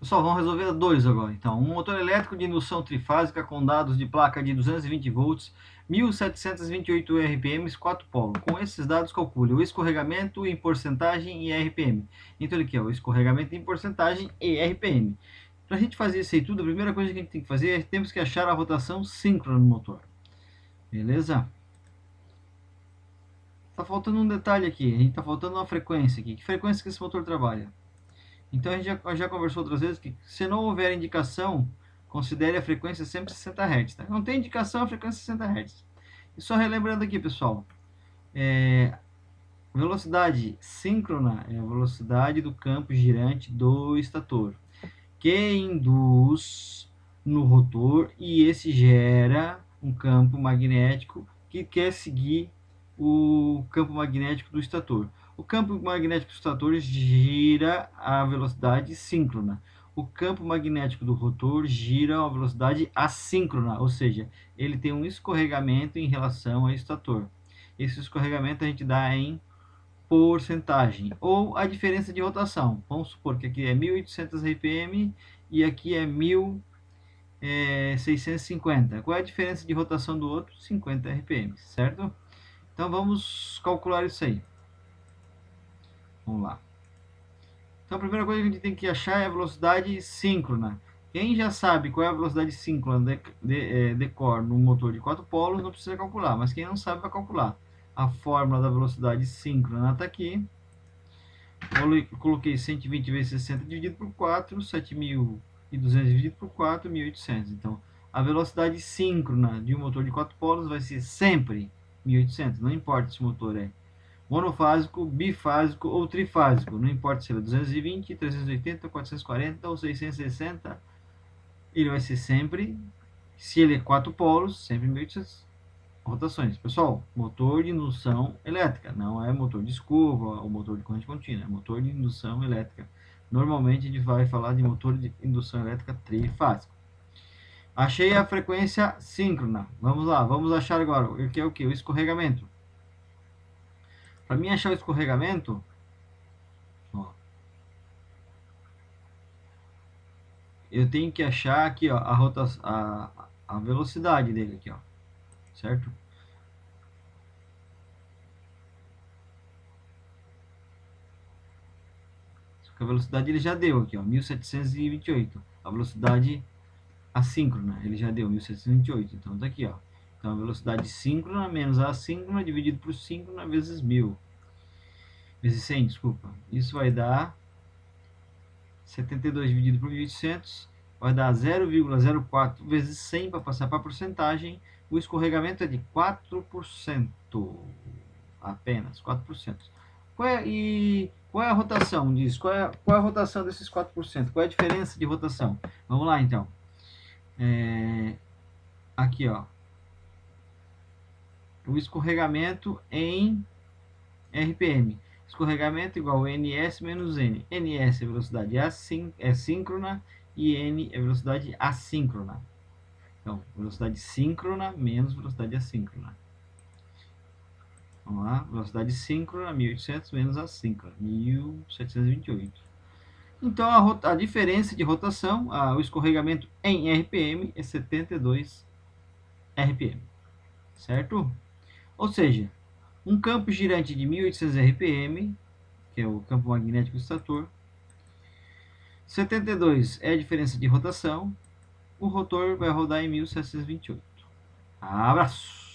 Pessoal, vamos resolver dois agora. Então, um motor elétrico de indução trifásica com dados de placa de 220 volts, 1728 RPM, 4 polos. Com esses dados, calcule o escorregamento em porcentagem e RPM. Então, aqui é o escorregamento em porcentagem e RPM. Para a gente fazer isso aí tudo, a primeira coisa que a gente tem que fazer é temos que achar a rotação síncrona no motor. Beleza? Tá faltando um detalhe aqui. A gente tá faltando uma frequência aqui. Que frequência que esse motor trabalha? Então a gente já conversou outras vezes que se não houver indicação, considere a frequência sempre 60 Hz. Tá? Não tem indicação, a frequência 60 Hz. E só relembrando aqui, pessoal, velocidade síncrona é a velocidade do campo girante do estator, que induz no rotor e esse gera um campo magnético que quer seguir o campo magnético do estator. O campo magnético do estator gira a velocidade síncrona. O campo magnético do rotor gira a velocidade assíncrona, ou seja, ele tem um escorregamento em relação ao estator. Esse escorregamento a gente dá em porcentagem ou a diferença de rotação. Vamos supor que aqui é 1800 RPM e aqui é 1650. Qual é a diferença de rotação do outro? 50 RPM, certo? Então vamos calcular isso aí. Vamos lá. Então a primeira coisa que a gente tem que achar é a velocidade síncrona. Quem já sabe qual é a velocidade síncrona de cor no motor de 4 polos, não precisa calcular. Mas quem não sabe vai calcular. A fórmula da velocidade síncrona está aqui. Eu coloquei 120 vezes 60 dividido por 4, 7.200 dividido por 4, 1.800. Então, a velocidade síncrona de um motor de 4 polos vai ser sempre 1.800. Não importa se o motor é monofásico, bifásico ou trifásico. Não importa se ele é 220, 380, 440 ou 660. Ele vai ser sempre, se ele é 4 polos, sempre 1.800 rotações. Pessoal, motor de indução elétrica, não é motor de escova ou motor de corrente contínua, é motor de indução elétrica. Normalmente a gente vai falar de motor de indução elétrica trifásico. Achei a frequência síncrona. Vamos lá, vamos achar agora o que é o que? O escorregamento. Para mim achar o escorregamento, ó, eu tenho que achar aqui, ó, a velocidade dele aqui, ó, certo? A velocidade ele já deu aqui, ó, 1728. A velocidade assíncrona, ele já deu 1728. Então tá aqui, ó. Então a velocidade síncrona menos a assíncrona dividido por síncrona vezes 1000. Vezes 100, desculpa. Isso vai dar 72 dividido por 1800, vai dar 0,04 vezes 100 para passar para a porcentagem. O escorregamento é de 4%. Apenas 4%. Qual é a rotação disso? Qual é a rotação desses 4%? Qual é a diferença de rotação? Vamos lá, então. Aqui, ó. O escorregamento em RPM. Escorregamento igual a NS menos N. NS é velocidade síncrona e N é velocidade assíncrona. Então, velocidade síncrona menos velocidade assíncrona. Vamos lá, velocidade síncrona, 1800 menos assíncrona, 1728. Então, a diferença de rotação, o escorregamento em RPM é 72 RPM, certo? Ou seja, um campo girante de 1800 RPM, que é o campo magnético do estator, 72 é a diferença de rotação, o rotor vai rodar em 1728. Abraço!